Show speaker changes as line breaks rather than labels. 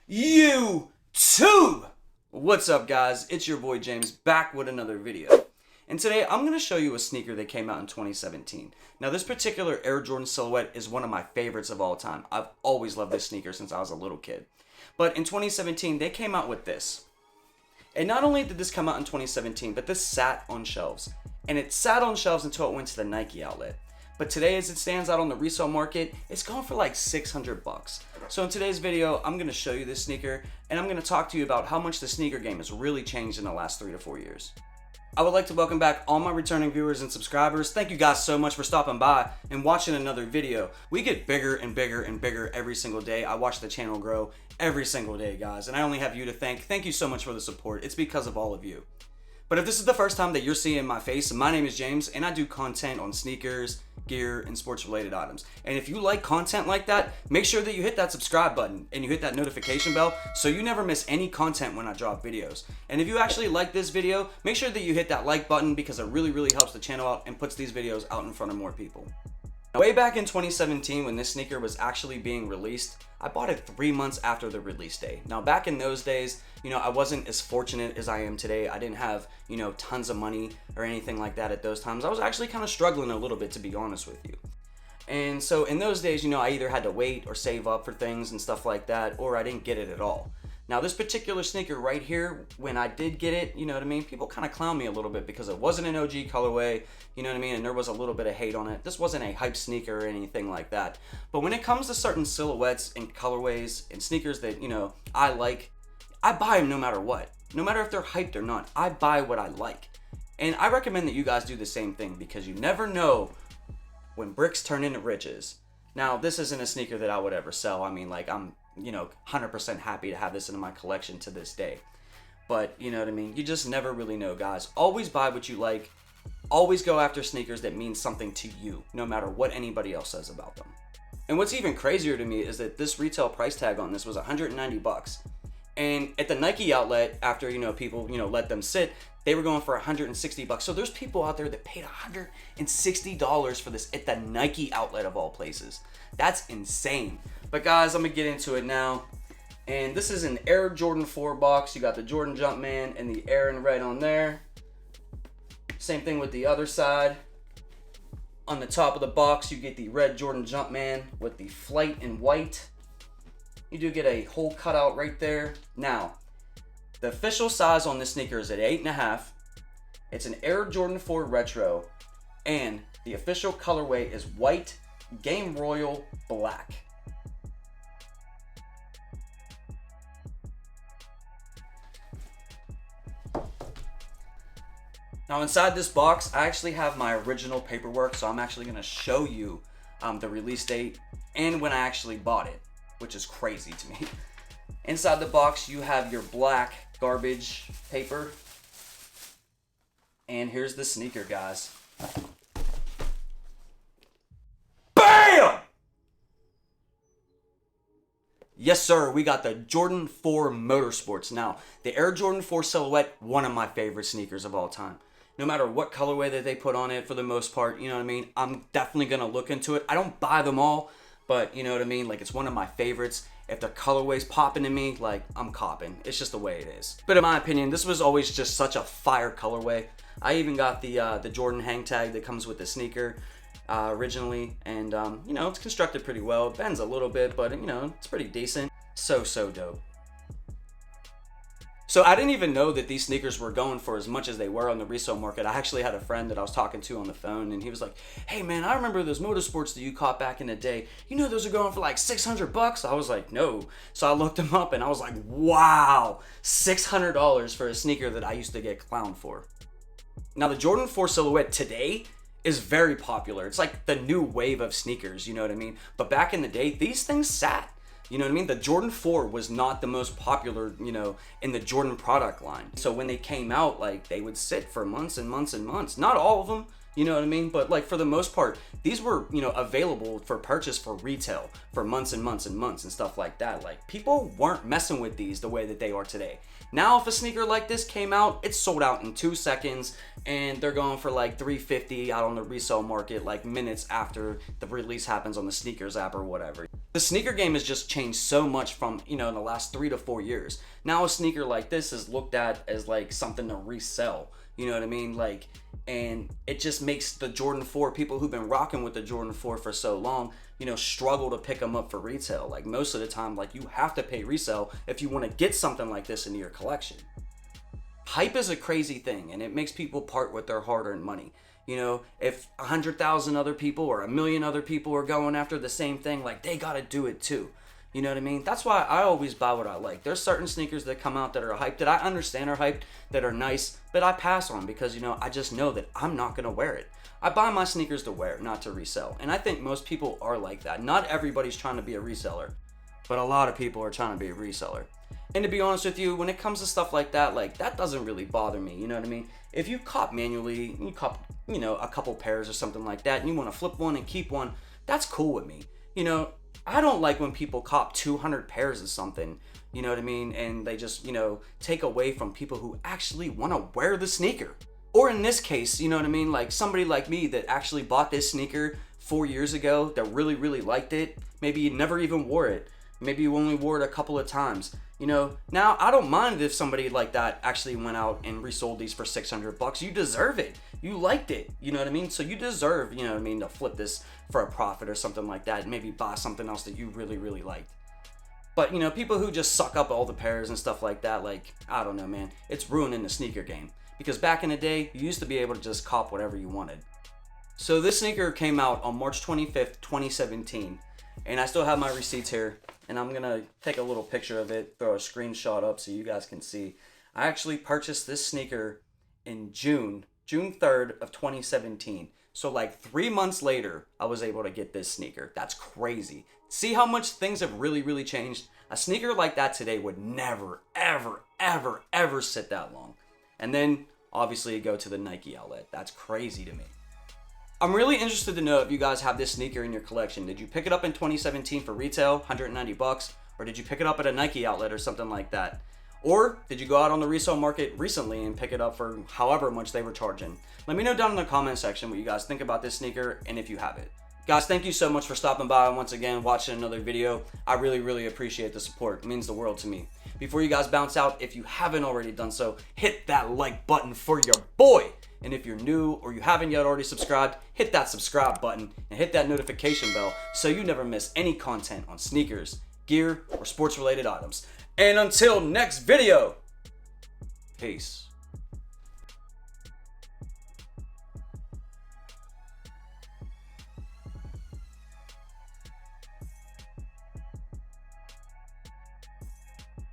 YouTube! What's up, guys? It's your boy James back with another video. And today I'm going to show you a sneaker that came out in 2017. Now this particular Air Jordan silhouette is one of my favorites of all time. I've always loved this sneaker since I was a little kid. But in 2017 they came out with this. And not only did this come out in 2017, but this sat on shelves. And it sat on shelves until it went to the Nike outlet. But today, as it stands out on the resale market, it's going for like 600 bucks. So in today's video, I'm gonna show you this sneaker and I'm gonna talk to you about how much the sneaker game has really changed in the last 3 to 4 years. I would like to welcome back all my returning viewers and subscribers. Thank you guys so much for stopping by and watching another video. We get bigger and bigger and bigger every single day. I watch the channel grow every single day, guys, and I only have you to thank. Thank you so much for the support. It's because of all of you. But if this is the first time that you're seeing my face, my name is James and I do content on sneakers, gear, and sports related items. And if you like content like that, make sure that you hit that subscribe button and you hit that notification bell so you never miss any content when I drop videos. And if you actually like this video, make sure that you hit that like button because it really helps the channel out and puts these videos out in front of more people. Way back in 2017 when this sneaker was actually being released, I bought it 3 months after the release day. Now back in those days, I wasn't as fortunate as I am today. I didn't have, tons of money or anything like that at those times. I was actually kind of struggling a little bit, to be honest with you. And so in those days, I either had to wait or save up for things and stuff like that, or I didn't get it at all. Now this particular sneaker right here, when I did get it, people kind of clown me a little bit because it wasn't an OG colorway, and there was a little bit of hate on it. This wasn't a hype sneaker or anything like that. But when it comes to certain silhouettes and colorways and sneakers that, I like, I buy them no matter what. No matter if they're hyped or not, I buy what I like. And I recommend that you guys do the same thing because you never know when bricks turn into riches. Now, this isn't a sneaker that I would ever sell. I mean, like, I'm 100% happy to have this in my collection to this day. But, you just never really know, guys. Always buy what you like. Always go after sneakers that mean something to you, no matter what anybody else says about them. And what's even crazier to me is that this retail price tag on this was 190 bucks. And at the Nike outlet, after, people, let them sit, they were going for 160 bucks. So there's people out there that paid $160 for this at the Nike outlet of all places. That's insane. But guys, I'm gonna get into it now. And this is an Air Jordan 4 box. You got the Jordan Jumpman and the Air in red on there. Same thing with the other side. On the top of the box, you get the red Jordan Jumpman with the Flight in white. You do get a hole cutout right there. Now, the official size on this sneaker is at 8.5. It's an Air Jordan 4 Retro. And the official colorway is white, Game Royal, black. Now inside this box, I actually have my original paperwork, so I'm actually going to show you the release date and when I actually bought it, which is crazy to me. Inside the box, you have your black garbage paper. And here's the sneaker, guys. BAM! Yes, sir, we got the Jordan 4 Motorsports. Now, the Air Jordan 4 silhouette, one of my favorite sneakers of all time. No matter what colorway that they put on it, for the most part, I'm definitely going to look into it. I don't buy them all, but like, it's one of my favorites. If the colorway's popping to me, like, I'm copping. It's just the way it is. But in my opinion, this was always just such a fire colorway. I even got the Jordan hang tag that comes with the sneaker originally, and it's constructed pretty well. It bends a little bit, but it's pretty decent. So dope. So I didn't even know that these sneakers were going for as much as they were on the resale market. I actually had a friend that I was talking to on the phone, and he was like, "Hey man, I remember those Motorsports that you caught back in the day. Those are going for like 600 bucks." I was like, "No." So I looked them up and I was like, wow, $600 for a sneaker that I used to get clowned for. Now the Jordan 4 silhouette today is very popular. It's like the new wave of sneakers, But back in the day, these things sat. The Jordan 4 was not the most popular, in the Jordan product line. So when they came out, like, they would sit for months and months and months. Not all of them, But like, for the most part, these were, available for purchase for retail for months and months and months and stuff like that. Like, people weren't messing with these the way that they are today. Now, if a sneaker like this came out, it's sold out in 2 seconds, and they're going for like $350 out on the resale market, like minutes after the release happens on the sneakers app or whatever. The sneaker game has just changed so much from, in the last 3 to 4 years. Now a sneaker like this is looked at as like something to resell. You know what I mean? Like, and it just makes the Jordan 4, people who've been rocking with the Jordan 4 for so long, struggle to pick them up for retail. Like most of the time, like you have to pay resale if you want to get something like this into your collection. Hype is a crazy thing, and it makes people part with their hard-earned money. If 100,000 other people or 1,000,000 other people are going after the same thing, like they gotta do it too. You know what I mean? That's why I always buy what I like. There's certain sneakers that come out that are hyped, that I understand are hyped, that are nice, but I pass on because, I just know that I'm not gonna wear it. I buy my sneakers to wear, not to resell. And I think most people are like that. Not everybody's trying to be a reseller, but a lot of people are trying to be a reseller. And to be honest with you, when it comes to stuff like that doesn't really bother me. You know what I mean? If you cop manually, you cop, a couple pairs or something like that, and you want to flip one and keep one, that's cool with me. I don't like when people cop 200 pairs of something, you know what I mean? And they just, take away from people who actually want to wear the sneaker. Or in this case, you know what I mean? Like somebody like me that actually bought this sneaker 4 years ago, that really, really liked it. Maybe you never even wore it. Maybe you only wore it a couple of times. Now I don't mind if somebody like that actually went out and resold these for $600. You deserve it. You liked it. You know what I mean? So you deserve, to flip this for a profit or something like that, and maybe buy something else that you really, really liked. But, people who just suck up all the pairs and stuff like that, like, I don't know, man. It's ruining the sneaker game. Because back in the day, you used to be able to just cop whatever you wanted. So this sneaker came out on March 25th, 2017. And I still have my receipts here. And I'm going to take a little picture of it, throw a screenshot up so you guys can see. I actually purchased this sneaker in June 3rd of 2017. So like 3 months later, I was able to get this sneaker. That's crazy. See how much things have really, really changed? A sneaker like that today would never, ever, ever, ever sit that long. And then obviously you go to the Nike outlet. That's crazy to me. I'm really interested to know if you guys have this sneaker in your collection. Did you pick it up in 2017 for retail, $190, or did you pick it up at a Nike outlet or something like that? Or did you go out on the resale market recently and pick it up for however much they were charging? Let me know down in the comment section what you guys think about this sneaker and if you have it. Guys, thank you so much for stopping by and once again watching another video. I really, really appreciate the support. It means the world to me. Before you guys bounce out, if you haven't already done so, hit that like button for your boy. And if you're new or you haven't yet already subscribed, hit that subscribe button and hit that notification bell so you never miss any content on sneakers, gear, or sports related items. And until next video, peace.